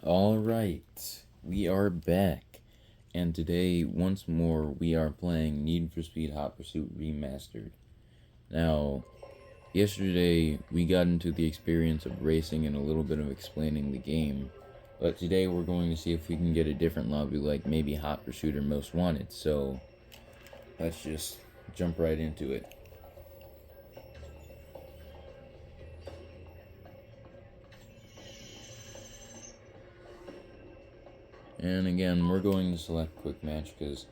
Alright, we are back, and today, once more, we are playing Need for Speed Hot Pursuit Remastered. Now, yesterday, we got into the experience of racing and a little bit of explaining the game, but today we're going to see if we can get a different lobby like maybe Hot Pursuit or Most Wanted, so let's just jump right into it. And again, we're going to select quick match because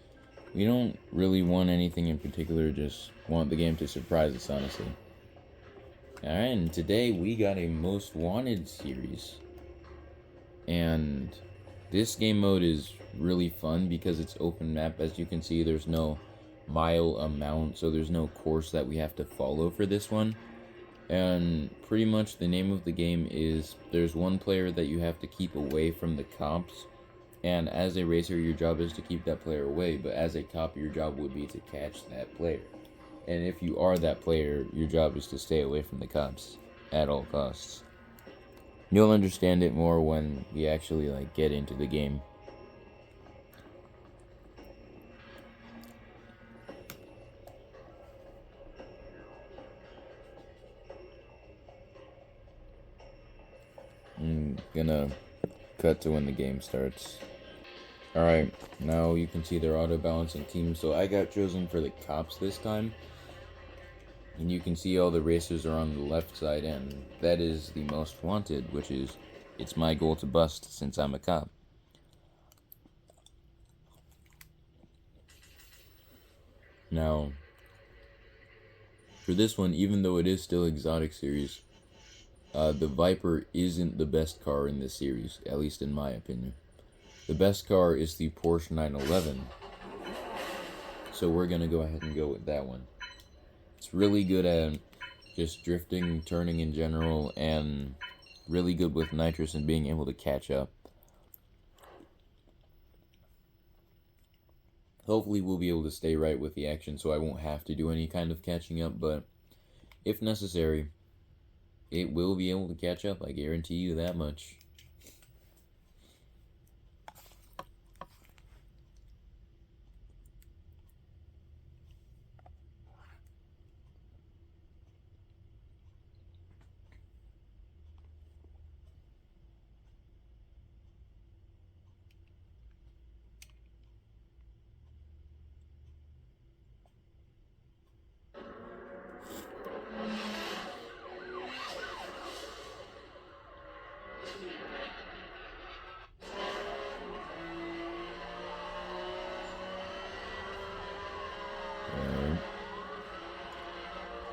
we don't really want anything in particular, just want the game to surprise us, honestly. Alright, and today we got a Most Wanted series. And this game mode is really fun because it's open map. As you can see, there's no mile amount, so there's no course that we have to follow for this one. And pretty much the name of the game is there's one player that you have to keep away from the cops. And as a racer, your job is to keep that player away, but as a cop, your job would be to catch that player. And if you are that player, your job is to stay away from the cops at all costs. You'll understand it more when we actually get into the game. I'm gonna cut to when the game starts. Alright, now you can see their auto-balancing team. So I got chosen for the cops this time. And you can see all the racers are on the left side, and that is the Most Wanted, which is, it's my goal to bust since I'm a cop. Now, for this one, even though it is still Exotic Series, the Viper isn't the best car in this series, at least in my opinion. The best car is the Porsche 911, so we're going to go ahead and go with that one. It's really good at just drifting, turning in general, and really good with nitrous and being able to catch up. Hopefully we'll be able to stay right with the action so I won't have to do any kind of catching up, but if necessary, it will be able to catch up, I guarantee you that much.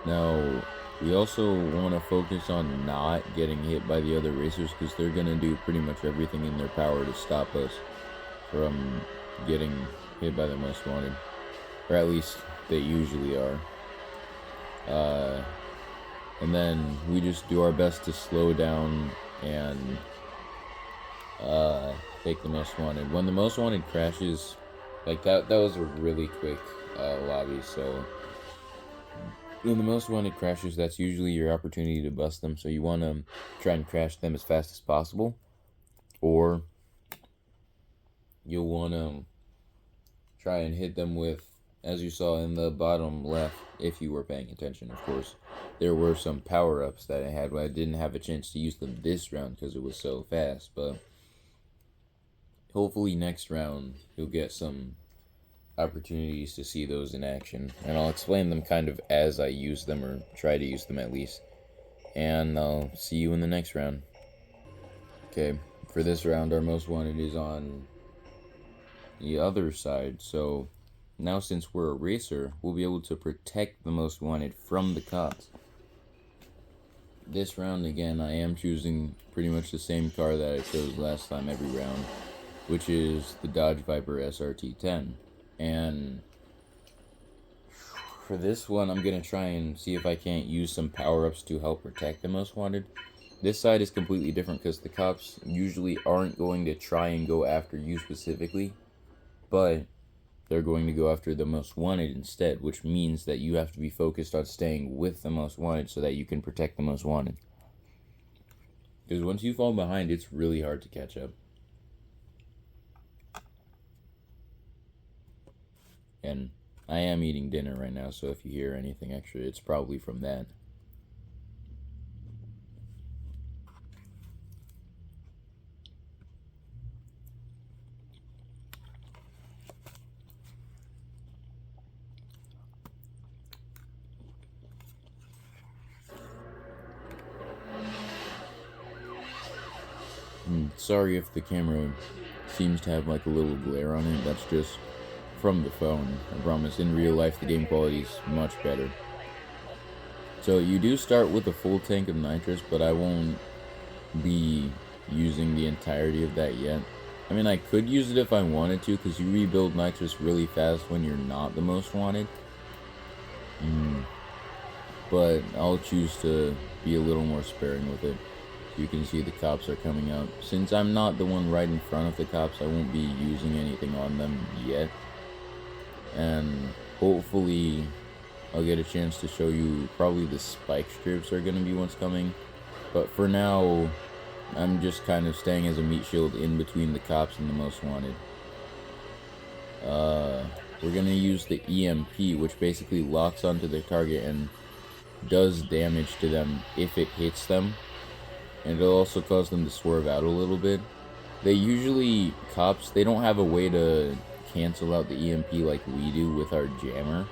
Now, we also want to focus on not getting hit by the other racers because they're going to do pretty much everything in their power to stop us from getting hit by the Most Wanted. Or at least they usually are. And then we just do our best to slow down and take the Most Wanted. When the Most Wanted crashes, that was a really quick lobby, so when the Most Wanted crashes, that's usually your opportunity to bust them, so you want to try and crash them as fast as possible, or you'll want to try and hit them with, as you saw in the bottom left, if you were paying attention, of course, there were some power-ups that I had, but I didn't have a chance to use them this round because it was so fast, but hopefully next round you'll get some opportunities to see those in action, and I'll explain them kind of as I use them, or try to use them at least, and I'll see you in the next round. Okay, for this round our Most Wanted is on the other side, so now since we're a racer, we'll be able to protect the Most Wanted from the cops. This round again, I am choosing pretty much the same car that I chose last time every round, which is the Dodge Viper SRT10. And for this one, I'm going to try and see if I can't use some power-ups to help protect the Most Wanted. This side is completely different because the cops usually aren't going to try and go after you specifically, but they're going to go after the Most Wanted instead, which means that you have to be focused on staying with the Most Wanted so that you can protect the Most Wanted. Because once you fall behind, it's really hard to catch up. And I am eating dinner right now, so if you hear anything extra, it's probably from that. Sorry if the camera seems to have like a little glare on it. That's just from the phone. I promise, in real life, the game quality is much better. So you do start with a full tank of nitrous, but I won't be using the entirety of that yet. I mean, I could use it if I wanted to, because you rebuild nitrous really fast when you're not the most wanted. But I'll choose to be a little more sparing with it. You can see the cops are coming out. Since I'm not the one right in front of the cops, I won't be using anything on them yet. And hopefully I'll get a chance to show you. Probably the spike strips are going to be what's coming. But for now, I'm just kind of staying as a meat shield in between the cops and the most wanted. We're going to use the EMP, which basically locks onto their target and does damage to them if it hits them. And it'll also cause them to swerve out a little bit. They usually, cops, they don't have a way to cancel out the EMP like we do with our jammer.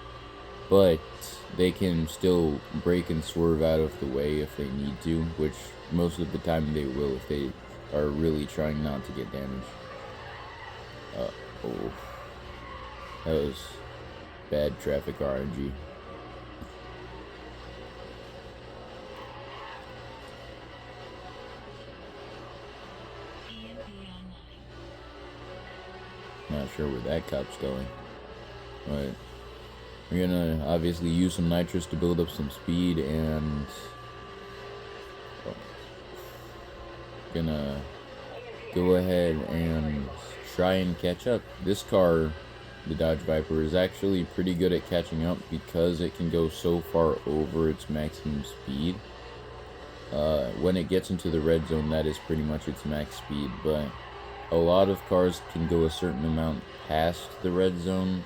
But they can still break and swerve out of the way if they need to, which most of the time they will if they are really trying not to get damaged. Oh. That was bad traffic RNG. Not sure where that cop's going. But we're gonna obviously use some nitrous to build up some speed, and gonna go ahead and try and catch up. This car, the Dodge Viper, is actually pretty good at catching up because it can go so far over its maximum speed. When it gets into the red zone, that is pretty much its max speed, but a lot of cars can go a certain amount past the red zone,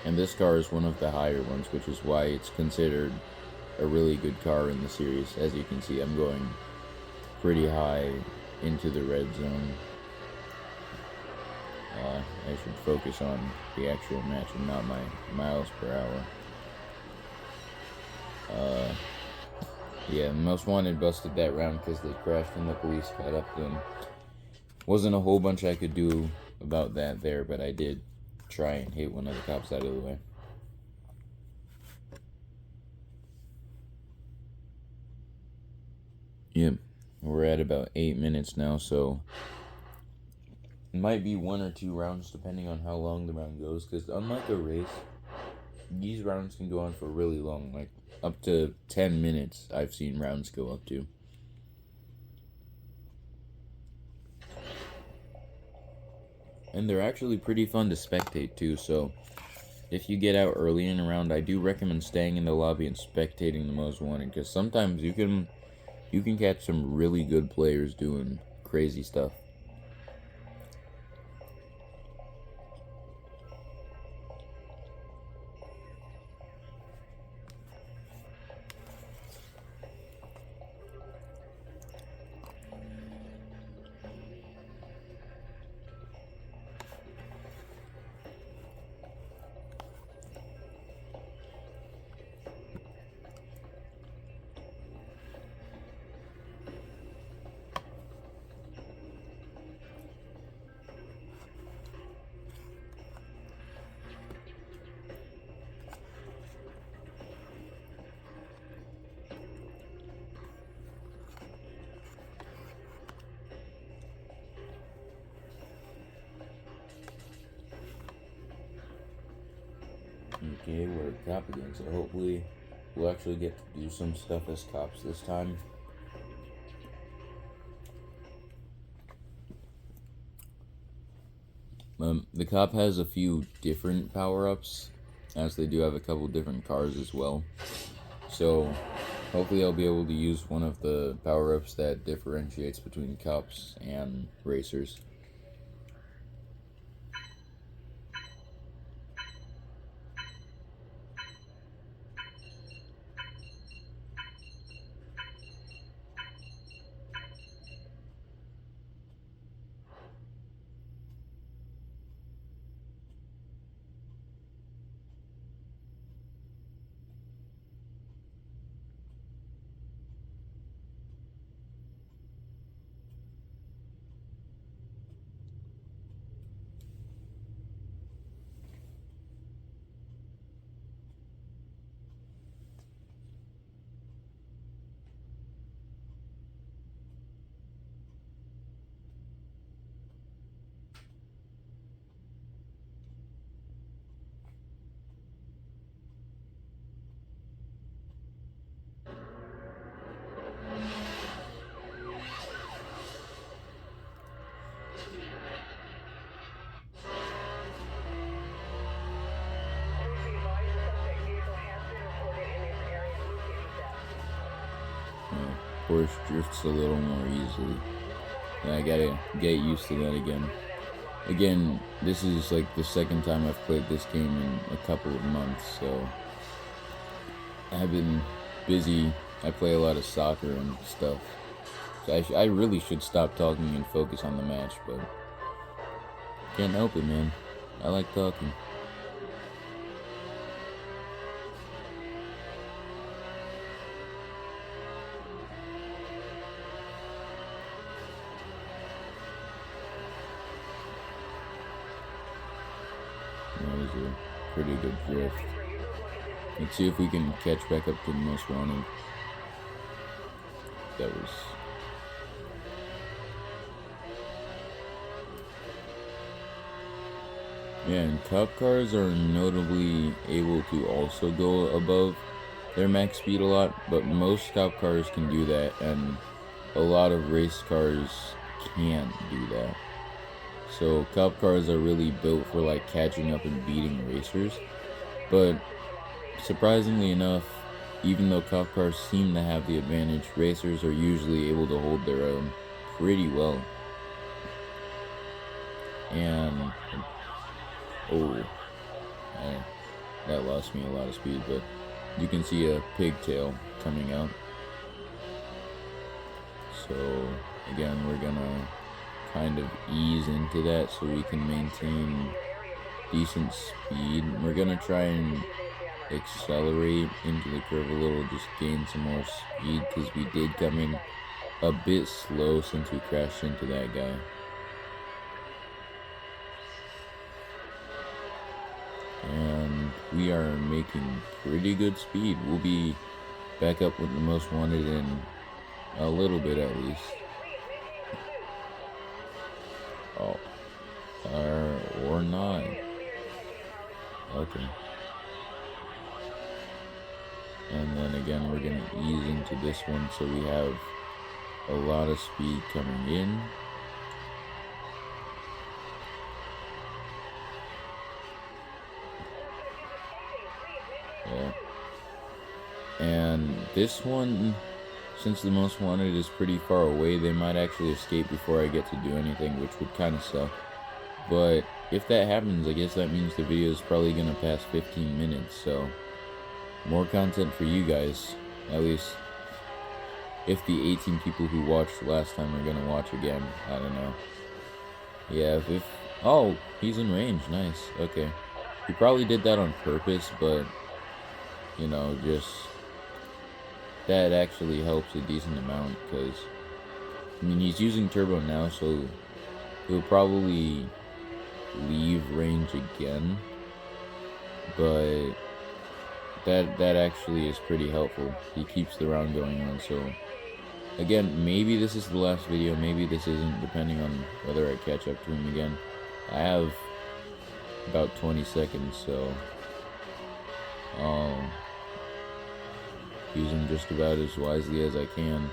and this car is one of the higher ones, which is why it's considered a really good car in the series. As you can see, I'm going pretty high into the red zone. I should focus on the actual match and not my miles per hour. Yeah, Most Wanted busted that round because they crashed and the police caught up to them. Wasn't a whole bunch I could do about that there, but I did try and hit one of the cops out of the way. Yep, we're at about 8 minutes now, so it might be 1 or 2 rounds depending on how long the round goes, because unlike a race, these rounds can go on for really long, like up to 10 minutes I've seen rounds go up to. And they're actually pretty fun to spectate too, so if you get out early in a round, I do recommend staying in the lobby and spectating the Most Wanted, because sometimes you can catch some really good players doing crazy stuff. Okay, we're a cop again, so hopefully we'll actually get to do some stuff as cops this time. The cop has a few different power-ups, as they do have a couple different cars as well. So hopefully I'll be able to use one of the power-ups that differentiates between cops and racers. course drifts a little more easily. And I gotta get used to that again. Again, this is like the second time I've played this game in a couple of months, so I've been busy. I play a lot of soccer and stuff. So I really should stop talking and focus on the match, but can't help it, man. I like talking. That was a pretty good drift. Let's see if we can catch back up to the most wanted. That was... Yeah, and cup cars are notably able to also go above their max speed a lot, but most cup cars can do that, and a lot of race cars can't do that. So cup cars are really built for like catching up and beating racers, but surprisingly enough, even though cup cars seem to have the advantage, racers are usually able to hold their own pretty well. And that lost me a lot of speed, but you can see a pigtail coming out. So again, we're gonna kind of ease into that so we can maintain decent speed. We're gonna try and accelerate into the curve a little, just gain some more speed, because we did come in a bit slow since we crashed into that guy. And we are making pretty good speed. We'll be back up with the most wanted in a little bit at least. Oh, or not. Okay. And then again, we're gonna ease into this one so we have a lot of speed coming in. Yeah. And this one, since the most wanted is pretty far away, they might actually escape before I get to do anything, which would kind of suck. But if that happens, I guess that means the video is probably gonna pass 15 minutes, so more content for you guys, at least if the 18 people who watched last time are gonna watch again. I don't know. Yeah, if oh, he's in range. Nice. Okay. He probably did that on purpose, but you know, just that actually helps a decent amount, because I mean, he's using turbo now, so he'll probably leave range again, but that actually is pretty helpful. He keeps the round going on. So again, maybe this is the last video, maybe this isn't, depending on whether I catch up to him again. I have about 20 seconds, so I'll use him just about as wisely as I can,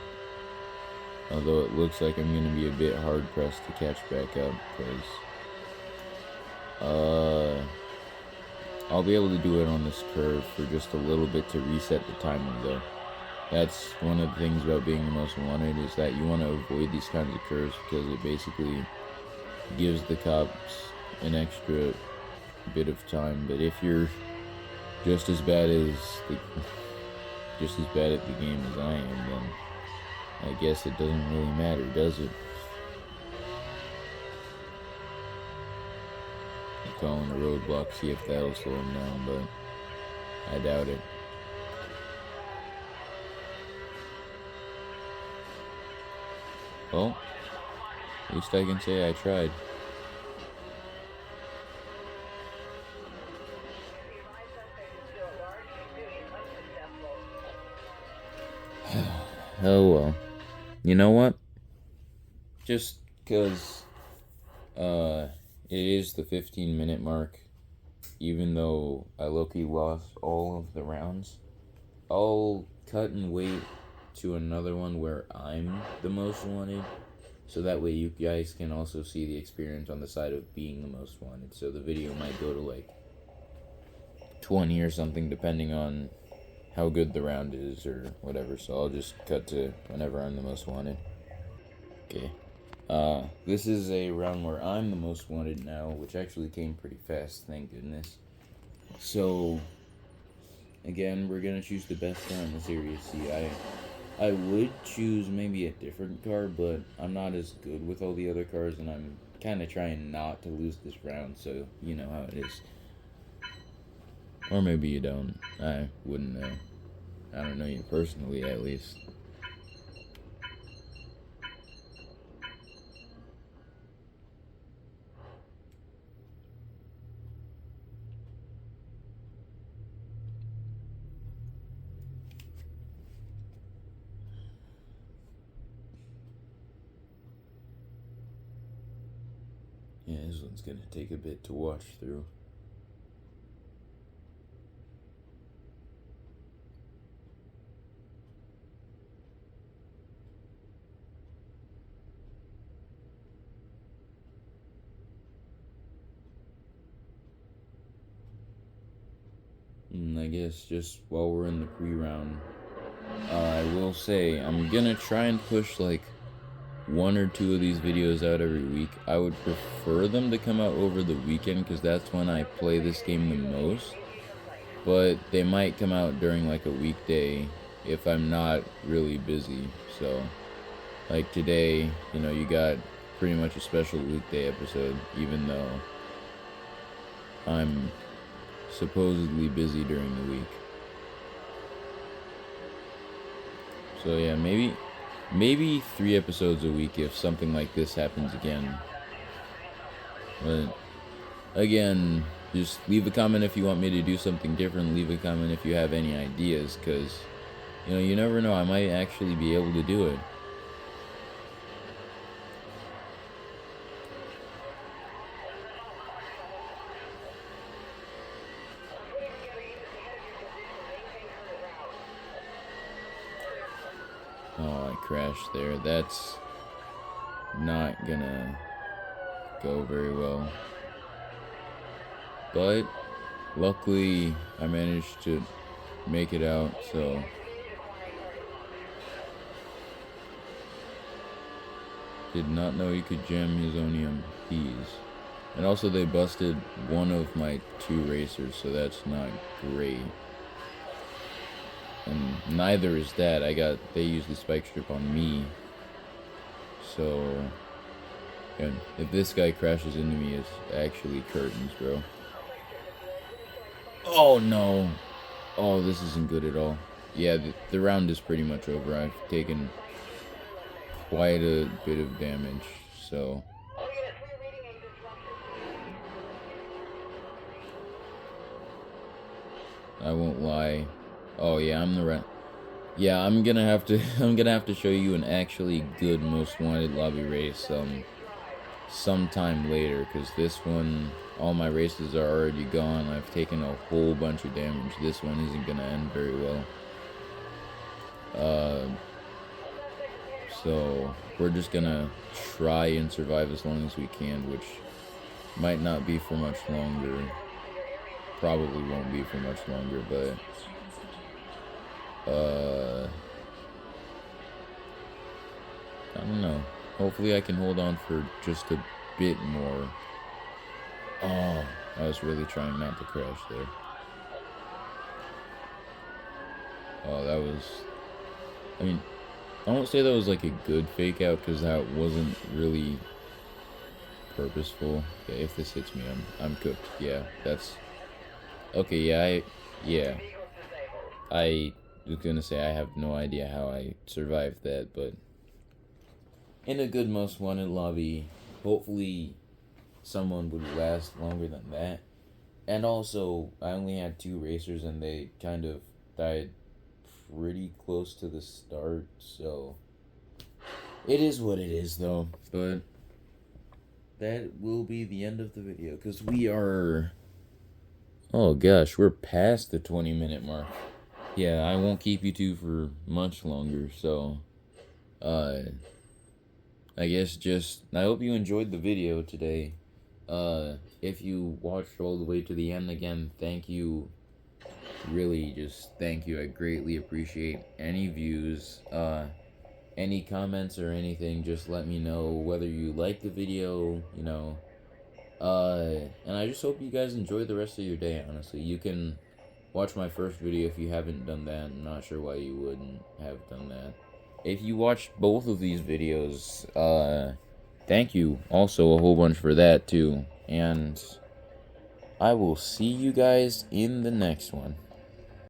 although it looks like I'm going to be a bit hard pressed to catch back up, because I'll be able to do it on this curve for just a little bit to reset the timing though. That's one of the things about being the most wanted, is that you want to avoid these kinds of curves, because it basically gives the cops an extra bit of time. But if you're just as bad at the game as I am, then I guess it doesn't really matter, does it? Calling a roadblock, see if that'll slow him down, but I doubt it. Well, at least I can say I tried. Oh well. You know what? Just because it is the 15-minute mark, even though I low-key lost all of the rounds, I'll cut and wait to another one where I'm the most wanted, so that way you guys can also see the experience on the side of being the most wanted. So the video might go to like 20 or something, depending on how good the round is or whatever, so I'll just cut to whenever I'm the most wanted. Okay. This is a round where I'm the most wanted now, which actually came pretty fast, thank goodness. So, again, we're gonna choose the best car in the series. See, I would choose maybe a different car, but I'm not as good with all the other cars, and I'm kind of trying not to lose this round, so you know how it is. Or maybe you don't. I wouldn't know. I don't know you personally, at least. Yeah, this one's gonna take a bit to watch through. And I guess just while we're in the pre-round, I will say I'm gonna try and push like one or two of these videos out every week. I would prefer them to come out over the weekend because that's when I play this game the most. But they might come out during like a weekday if I'm not really busy. So, like today, you know, you got pretty much a special weekday episode, even though I'm supposedly busy during the week. So yeah, maybe 3 episodes a week if something like this happens again. But again, just leave a comment if you want me to do something different. Leave a comment if you have any ideas, because you know, you never know, I might actually be able to do it. Oh, I crashed there. That's not gonna go very well. But luckily, I managed to make it out, so did not know he could jam his own EMPs. And also they busted one of my 2 racers, so that's not great. And neither is that. They used the spike strip on me. So, and if this guy crashes into me, it's actually curtains, bro. Oh no. Oh, this isn't good at all. Yeah, the round is pretty much over. I've taken quite a bit of damage, so I won't lie. Oh yeah, yeah, I'm gonna have to I'm gonna have to show you an actually good most wanted lobby race sometime later, because this one, all my races are already gone. I've taken a whole bunch of damage. This one isn't gonna end very well. So we're just gonna try and survive as long as we can, which might not be for much longer. Probably won't be for much longer, but I don't know. Hopefully I can hold on for just a bit more. Oh, I was really trying not to crash there. Oh, that was... I mean, I won't say that was like a good fake out, because that wasn't really purposeful. Okay, if this hits me, I'm cooked. Yeah, that's... Okay, yeah, I was gonna say I have no idea how I survived that, but in a good most wanted lobby, hopefully someone would last longer than that. And also, I only had 2 racers and they kind of died pretty close to the start, so it is what it is though. But that will be the end of the video, because we are... Oh gosh, we're past the 20-minute mark. Yeah, I won't keep you two for much longer, so I guess just I hope you enjoyed the video today. If you watched all the way to the end, again, thank you really just thank you. I greatly appreciate any views, any comments or anything. Just let me know whether you like the video, and I just hope you guys enjoy the rest of your day. Honestly, you can watch my first video if you haven't done that. I'm not sure why you wouldn't have done that. If you watched both of these videos, thank you also a whole bunch for that too. And I will see you guys in the next one.